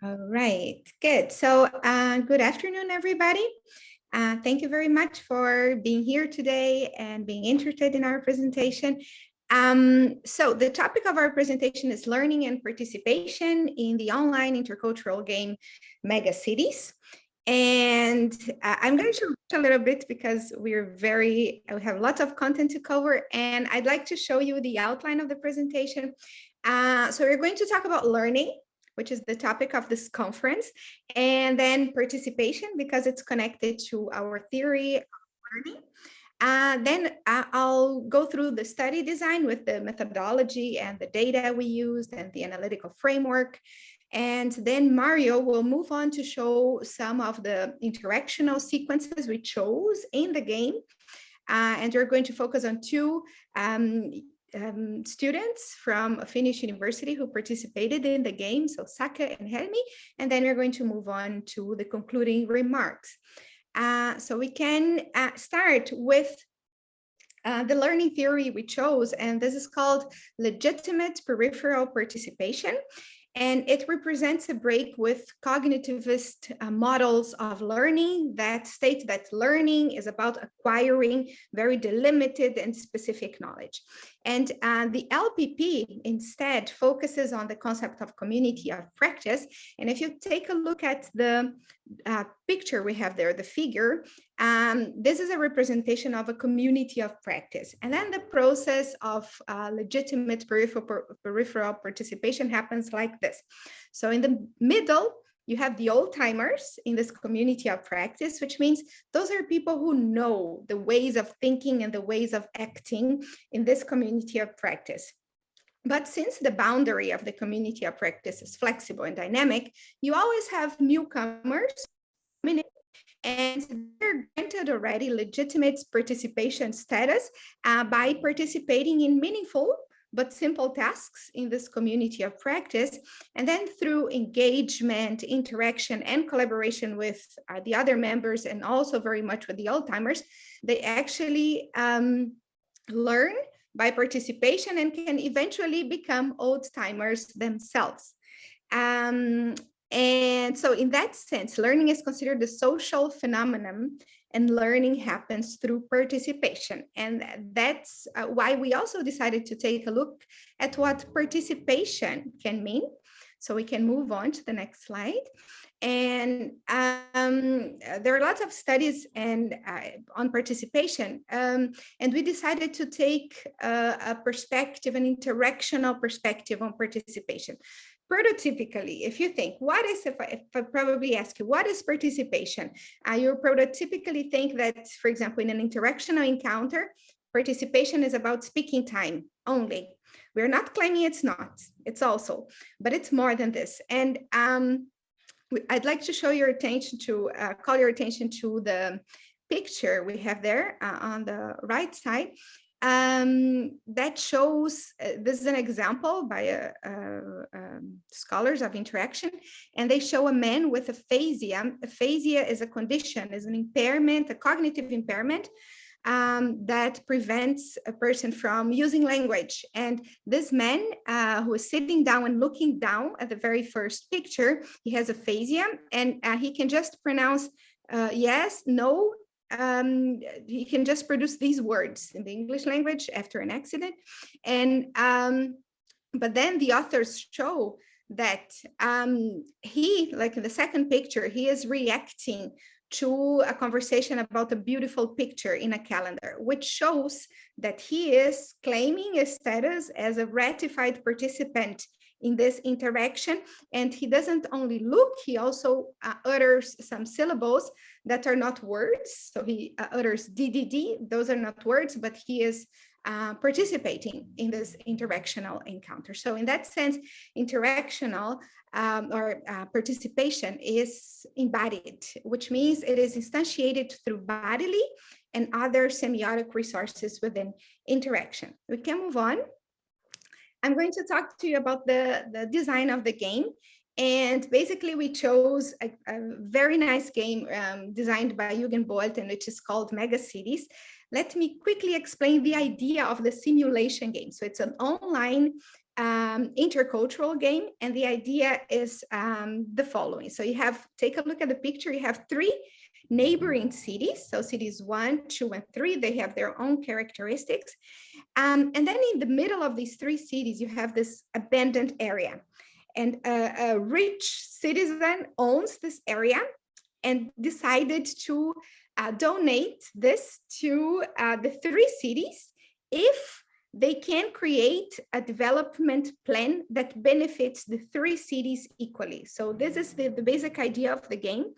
All right, good. So good afternoon, everybody. Thank you very much for being here today and being interested in our presentation. So the topic of our presentation is learning and participation in the online intercultural game Megacities. And I'm going to rush a little bit because we have lots of content to cover, and I'd like to show you the outline of the presentation. So we're going to talk about learning, which is the topic of this conference, and then participation because it's connected to our theory of learning. Then I'll go through the study design with the methodology and the data we used and the analytical framework. And then Mario will move on to show some of the interactional sequences we chose in the game. And we're going to focus on two students from Finnish University who participated in the game, so Saka and Helmi, and then we're going to move on to the concluding remarks. So we can start with the learning theory we chose, and this is called Legitimate Peripheral Participation. And it represents a break with cognitivist models of learning that state that learning is about acquiring very delimited and specific knowledge. And the LPP instead focuses on the concept of community of practice. And if you take a look at the picture we have there, the figure, this is a representation of a community of practice. And then the process of legitimate peripheral participation happens like this. So in the middle, you have the old timers in this community of practice, which means those are people who know the ways of thinking and the ways of acting in this community of practice. But since the boundary of the community of practice is flexible and dynamic, you always have newcomers, and they're granted already legitimate participation status by participating in meaningful but simple tasks in this community of practice. And then through engagement, interaction, and collaboration with the other members, and also very much with the old timers, they actually learn by participation and can eventually become old timers themselves. And so in that sense, learning is considered a social phenomenon, and learning happens through participation. And that's why we also decided to take a look at what participation can mean. So we can move on to the next slide. And there are lots of studies on participation. And we decided to take a perspective, an interactional perspective on participation. Prototypically, if you think, if I probably ask you, what is participation? You prototypically think that, for example, in an interactional encounter, participation is about speaking time only. We're not claiming it's not, it's also, but it's more than this. And I'd like to call your attention to the picture we have there on the right side. That shows, this is an example by scholars of interaction, and they show a man with aphasia. Aphasia is a condition, is an impairment, a cognitive impairment that prevents a person from using language. And this man who is sitting down and looking down at the very first picture, he has aphasia, and he can just pronounce yes, no. He can just produce these words in the English language after an accident. And but then the authors show that he, like in the second picture, he is reacting to a conversation about a beautiful picture in a calendar, which shows that he is claiming a status as a ratified participant in this interaction. And he doesn't only look, he also utters some syllables that are not words. So he utters DDD, those are not words, but he is participating in this interactional encounter. So in that sense, interactional participation is embodied, which means it is instantiated through bodily and other semiotic resources within interaction. We can move on. I'm going to talk to you about the design of the game. And basically, we chose a very nice game designed by Jürgen Bolten, which is called Megacities. Let me quickly explain the idea of the simulation game. So it's an online intercultural game, and the idea is the following. So you have, take a look at the picture, you have 3 neighboring cities. So cities 1, 2, and 3, they have their own characteristics. And then in the middle of these 3 cities, you have this abandoned area. And a rich citizen owns this area and decided to donate this to the 3 cities if they can create a development plan that benefits the 3 cities equally. So this is the basic idea of the game.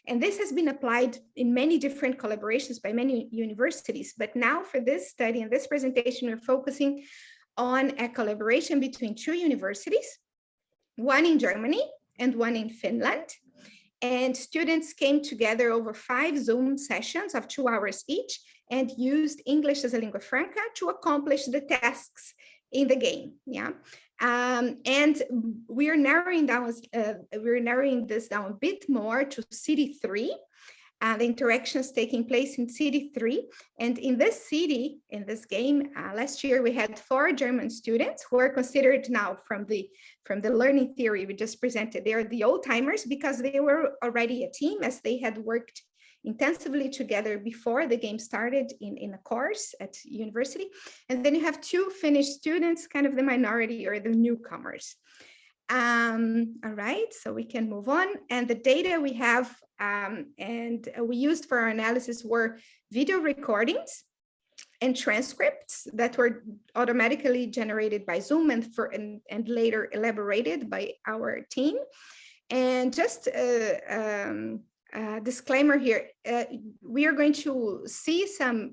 And this has been applied in many different collaborations by many universities. But now for this study and this presentation, we're focusing on a collaboration between 2 universities, one in Germany and one in Finland. And students came together over 5 Zoom sessions of 2 hours each and used English as a lingua franca to accomplish the tasks in the game. Yeah, and we are narrowing this down a bit more to city 3. The interactions taking place in city 3, and in this city, in this game, last year we had 4 German students who are considered now from the learning theory we just presented. They are the old timers because they were already a team, as they had worked intensively together before the game started in a course at university. And then you have 2 Finnish students, kind of the minority or the newcomers. All right, so we can move on. And the data we have and we used for our analysis were video recordings and transcripts that were automatically generated by Zoom and later elaborated by our team. And just disclaimer here, we are going to see some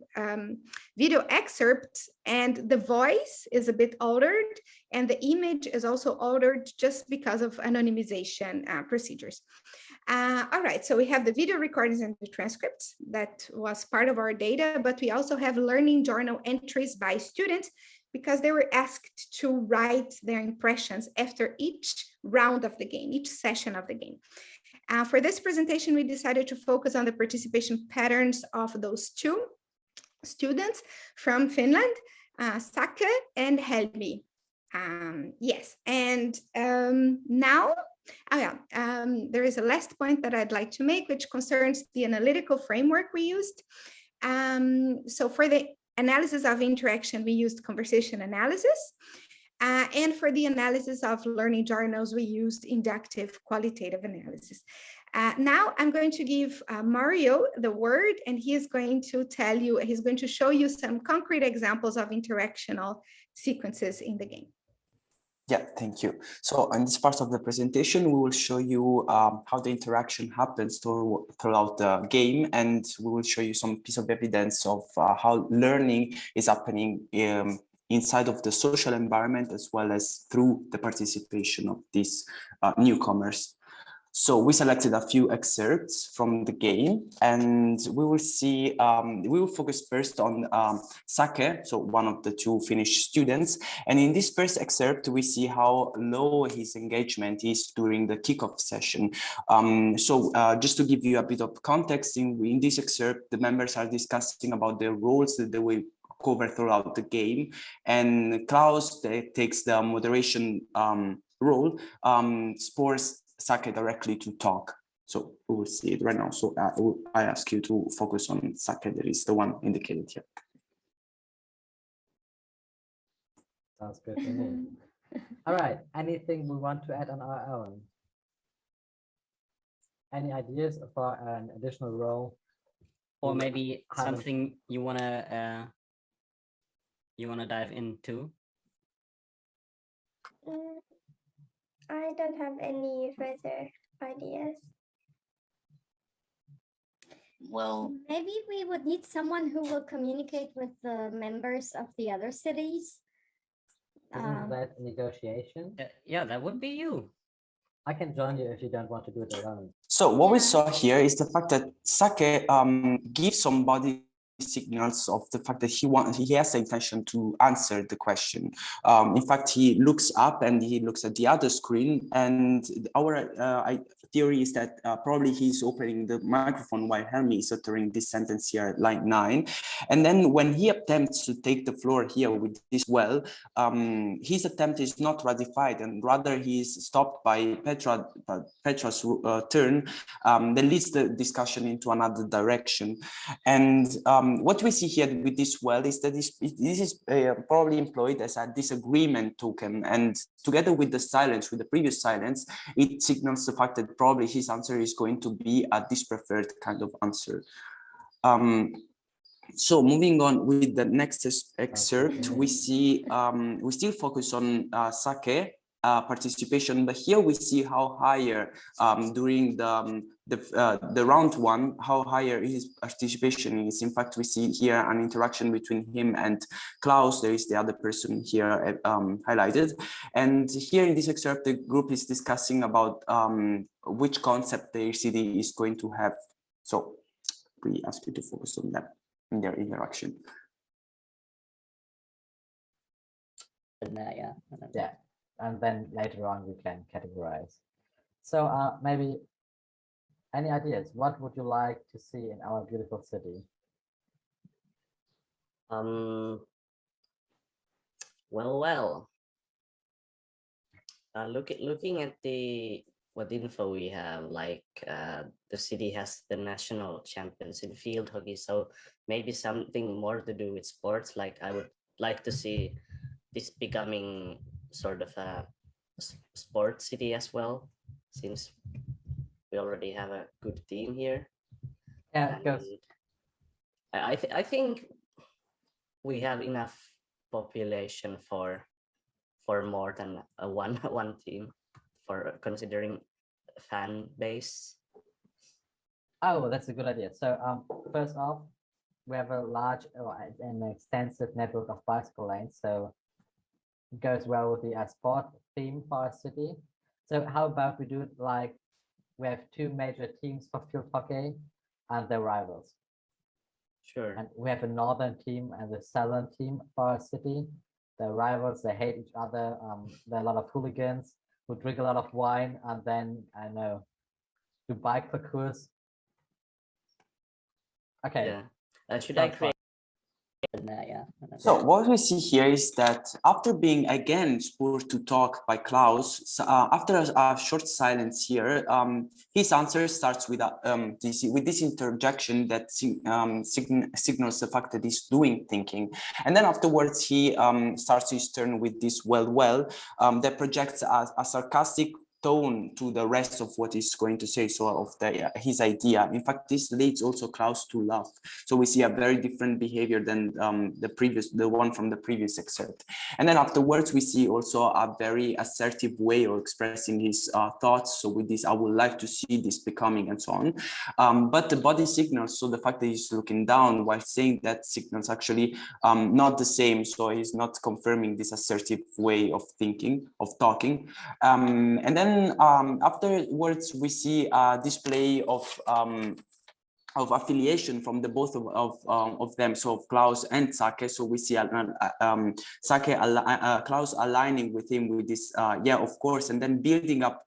video excerpts, and the voice is a bit altered and the image is also altered just because of anonymization procedures. All right, so we have the video recordings and the transcripts that was part of our data, but we also have learning journal entries by students because they were asked to write their impressions after each round of the game, each session of the game. For this presentation, we decided to focus on the participation patterns of those 2 students from Finland, Sake and Helmi. Yes, and now, there is a last point that I'd like to make, which concerns the analytical framework we used. So for the analysis of interaction, we used conversation analysis. And for the analysis of learning journals, we used inductive qualitative analysis. Now I'm going to give Mario the word, and he is going to tell you, he's going to show you some concrete examples of interactional sequences in the game. Yeah, thank you. So in this part of the presentation, we will show you how the interaction happens throughout the game, and we will show you some piece of evidence of how learning is happening inside of the social environment, as well as through the participation of these newcomers. So we selected a few excerpts from the game, and we will see, we will focus first on Sake, so one of the 2 Finnish students. And in this first excerpt, we see how low his engagement is during the kickoff session. Just to give you a bit of context, in this excerpt, the members are discussing about their roles that they will cover throughout the game. And Klaus takes the moderation role, spurs Sake directly to talk. So we will see it right now. So I ask you to focus on Sake, that is the one indicated here. Sounds good to me. All right, anything we want to add on our own? Any ideas for an additional role? Or maybe something you wanna dive into? I don't have any further ideas. Well, maybe we would need someone who will communicate with the members of the other cities. Isn't that a negotiation? Yeah, that would be you. I can join you if you don't want to do it alone. So what we saw here is the fact that Sake gives somebody signals of the fact that he has the intention to answer the question. In fact, he looks up and he looks at the other screen, and our theory is that probably he's opening the microphone while Helmi is uttering this sentence here at line 9. And then when he attempts to take the floor here with this his attempt is not ratified, and rather he is stopped by Petra's turn that leads the discussion into another direction. And what we see here with this is that this is probably employed as a disagreement token, and together with the silence, with the previous silence, it signals the fact that probably his answer is going to be a dispreferred kind of answer. So moving on with the next excerpt, we see we still focus on sake participation, but here we see how higher during the round 1, how higher his participation is. In fact, we see here an interaction between him and Klaus. There is the other person here highlighted, and here in this excerpt, the group is discussing about which concept the city is going to have. So we ask you to focus on that in their interaction. Yeah, and then later on we can categorize. So maybe any ideas? What would you like to see in our beautiful city? Well. Looking at what info we have, like the city has the national champions in field hockey, so maybe something more to do with sports. Like I would like to see this becoming sort of a sports city as well, since we already have a good team here. Yeah, because I think we have enough population for more than one team, for considering fan base. Oh, that's a good idea. So first off, we have a large and extensive network of bicycle lanes, so it goes well with the sport theme for our city. So how about we do it like we have 2 major teams for field hockey and their rivals. Sure. And we have a northern team and a southern team for our city. The rivals, they hate each other. There are a lot of hooligans who drink a lot of wine and then, I know, do bike parkours. Okay. Yeah. Should I create? So what we see here is that after being again spurred to talk by Klaus, after a short silence here, his answer starts with this interjection that signals the fact that he's doing thinking, and then afterwards he starts his turn with this that projects a sarcastic tone to the rest of what he's going to say, so of his idea. In fact, this leads also Klaus to laugh. So we see a very different behavior than the one from the previous excerpt. And then afterwards, we see also a very assertive way of expressing his thoughts. So with this, I would like to see this becoming, and so on. But the body signals, so the fact that he's looking down while saying that, signals actually not the same. So he's not confirming this assertive way of thinking, of talking. And then afterwards, we see a display of affiliation from the both of them, so of Klaus and Sake. So we see Klaus aligning with him with this, yeah, of course, and then building up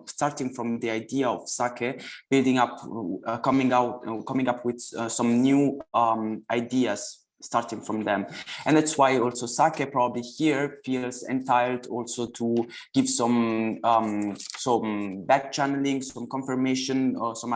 starting from the idea of Sake, building up, coming up with some new ideas, starting from them. And that's why also Sake probably here feels entitled also to give some back channeling, some confirmation, or some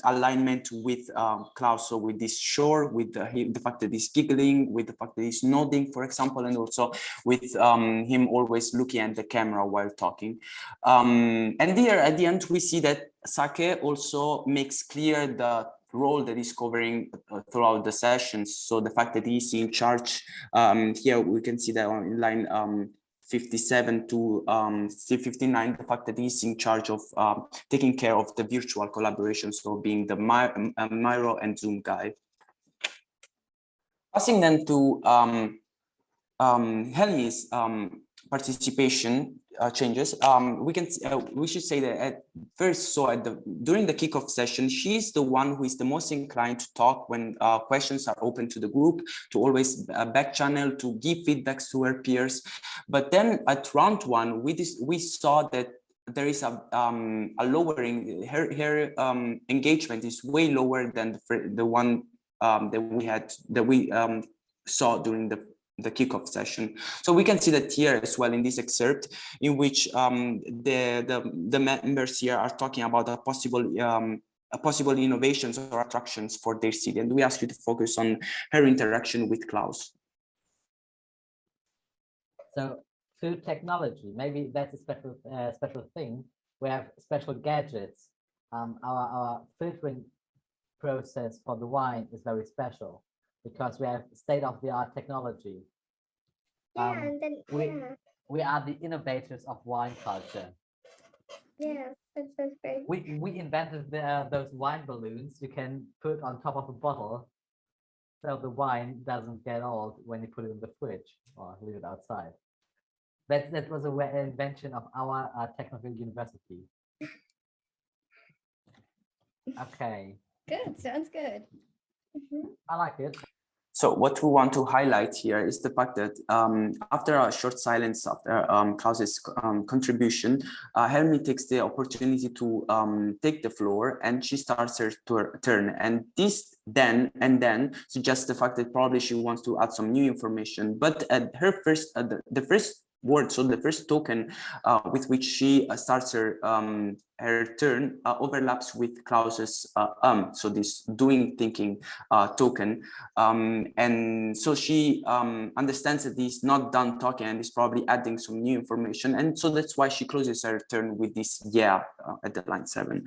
alignment with Klaus. So with this shore, with the fact that he's giggling, with the fact that he's nodding, for example, and also with him always looking at the camera while talking. And there at the end, we see that Sake also makes clear the role that he's covering throughout the sessions. So the fact that he's in charge, here we can see that on line 57 to 59, the fact that he's in charge of taking care of the virtual collaboration, so being the Miro and Zoom guy. Passing then to Helmi's participation changes. We should say that at first, so during the kickoff session, she's the one who is the most inclined to talk when questions are open to the group, to always back channel, to give feedbacks to her peers. But then at round one, we saw that there is a lowering. Her engagement is way lower than the one that we saw during the kickoff session. So we can see that here as well in this excerpt, in which the members here are talking about a possible innovations or attractions for their city. And we ask you to focus on her interaction with Klaus. So food technology, maybe that's a special thing. We have special gadgets. Our filtering process for the wine is very special, because we have state-of-the-art technology. And then we are the innovators of wine culture. Yeah, that's great. We invented those wine balloons you can put on top of a bottle, so the wine doesn't get old when you put it in the fridge or leave it outside. That was an invention of our technical university. Okay. Good, sounds good. I like it. So what we want to highlight here is the fact that after a short silence after Klaus's contribution, Helmi takes the opportunity to take the floor, and she starts her turn. And this then suggests the fact that probably she wants to add some new information. But at her first, the first word, so the first token with which she starts her turn overlaps with Klaus's so this doing thinking token, and so she understands that he's not done talking and is probably adding some new information, and so that's why she closes her turn with this at the line 7.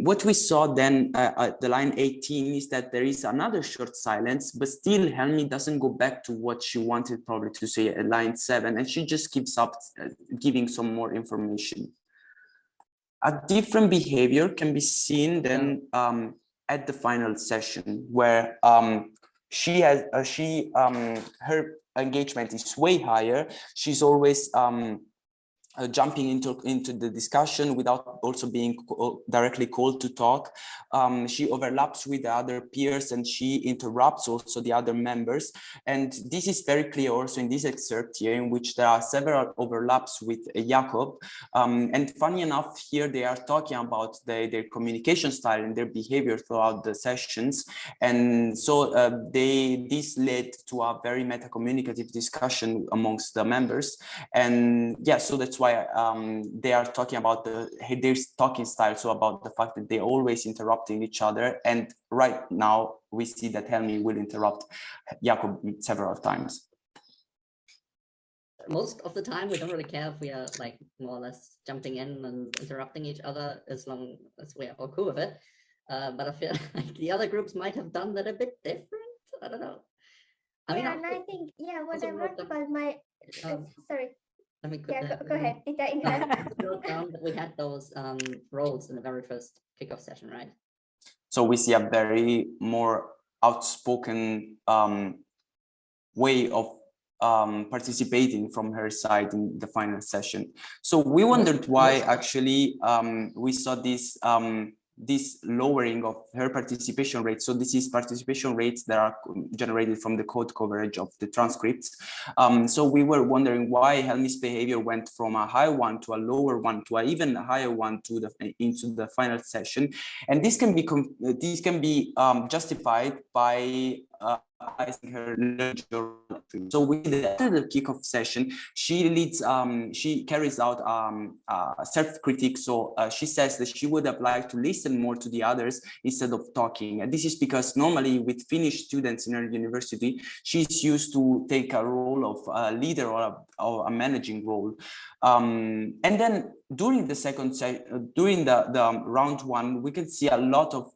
What we saw then at the line 18 is that there is another short silence, but still Helmi doesn't go back to what she wanted probably to say at line 7, and she just keeps up giving some more information. A different behavior can be seen then at the final session, where her engagement is way higher. She's always jumping into the discussion without also being directly called to talk. She overlaps with the other peers, and she interrupts also the other members. And this is very clear also in this excerpt here, in which there are several overlaps with Jakob. And funny enough, here they are talking about their communication style and their behavior throughout the sessions. And so this led to a very meta-communicative discussion amongst the members. And yeah, so that's why they are talking about their talking style, so about the fact that they're always interrupting each other. And right now we see that Helmi will interrupt Jakob several times. Most of the time, we don't really care if we are like more or less jumping in and interrupting each other, as long as we are all cool with it. But I feel like the other groups might have done that a bit different. I don't know. I mean, and I think, what I wrote about my, sorry. Let me go ahead. wrote down that we had those roles in the very first kickoff session, right? So we see a very more outspoken way of participating from her side in the final session. So we wondered why actually we saw this lowering of her participation rate. So this is participation rates that are generated from the code coverage of the transcripts. So we were wondering why Helmi's behavior went from a high one to a lower one to an even higher one into the final session. And this can be justified by her. So after the kickoff session, she carries out self-critique. So she says that she would have liked to listen more to the others instead of talking. And this is because normally with Finnish students in her university, she's used to take a role of a leader or a managing role. And then during the round 1, we can see a lot of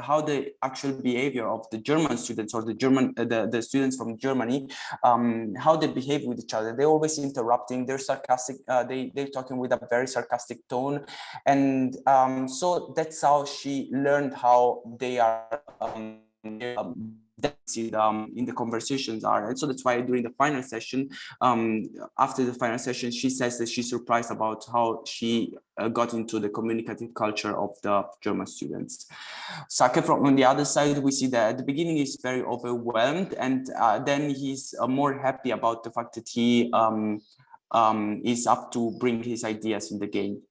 how the actual behavior of the German students, or the students from Germany, how they behave with each other. They're always interrupting. They're sarcastic. They're talking with a very sarcastic tone, and so that's how she learned how they are in the conversations are. And so that's why during the final session, after the final session, she says that she's surprised about how she got into the communicative culture of the German students. Sake, from on the other side, we see that at the beginning he's very overwhelmed, and then he's more happy about the fact that he is up to bring his ideas in the game.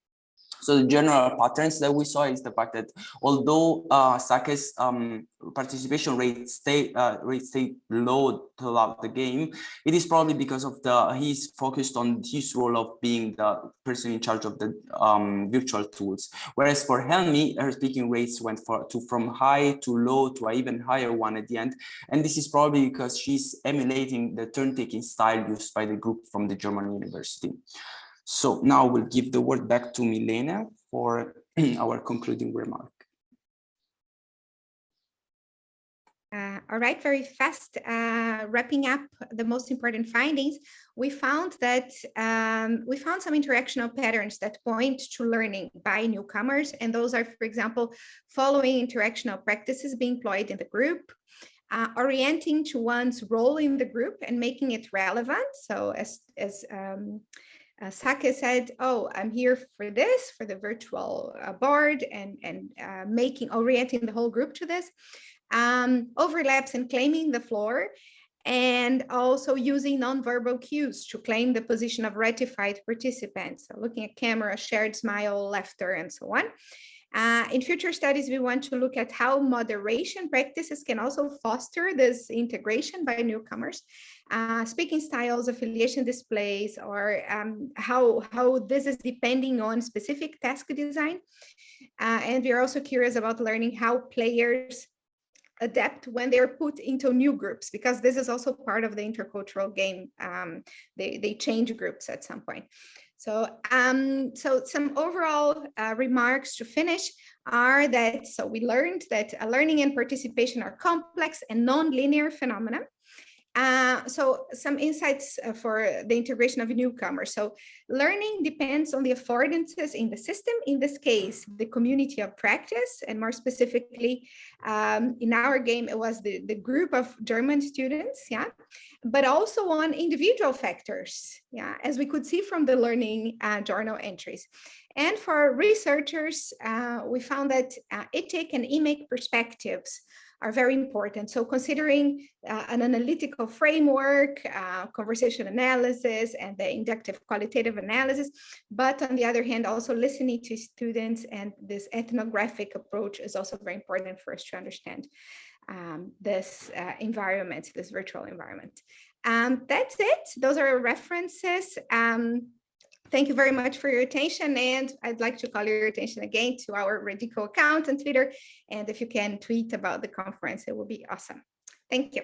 So the general patterns that we saw is the fact that although Sake's participation rate stayed low throughout the game, it is probably because of he's focused on his role of being the person in charge of the virtual tools. Whereas for Helmi, her speaking rates went from high to low to an even higher one at the end. And this is probably because she's emulating the turn-taking style used by the group from the German university. So now we'll give the word back to Milene for our concluding remark. All right, very fast. Wrapping up the most important findings, we found that some interactional patterns that point to learning by newcomers, and those are, for example, following interactional practices being employed in the group, orienting to one's role in the group and making it relevant. So as Sake said, oh, I'm here for this, for the virtual board, and orienting the whole group to this. Overlaps and claiming the floor, and also using nonverbal cues to claim the position of ratified participants. So looking at camera, shared smile, laughter, and so on. In future studies, we want to look at how moderation practices can also foster this integration by newcomers, speaking styles, affiliation displays, or how this is depending on specific task design. And we are also curious about learning how players adapt when they're put into new groups, because this is also part of the intercultural game. They change groups at some point. So, so some overall remarks to finish are that, so we learned that learning and participation are complex and non-linear phenomena. So some insights for the integration of newcomers. So learning depends on the affordances in the system, in this case, the community of practice, and more specifically, in our game, it was the group of German students, yeah, but also on individual factors, yeah, as we could see from the learning journal entries. And for researchers, we found that ethic and e-make perspectives are very important. So considering an analytical framework, conversation analysis, and the inductive qualitative analysis, but on the other hand, also listening to students, and this ethnographic approach is also very important for us to understand this environment, this virtual environment. That's it. Those are references. Thank you very much for your attention, and I'd like to call your attention again to our ReDICo account on Twitter, and if you can tweet about the conference, it will be awesome. Thank you.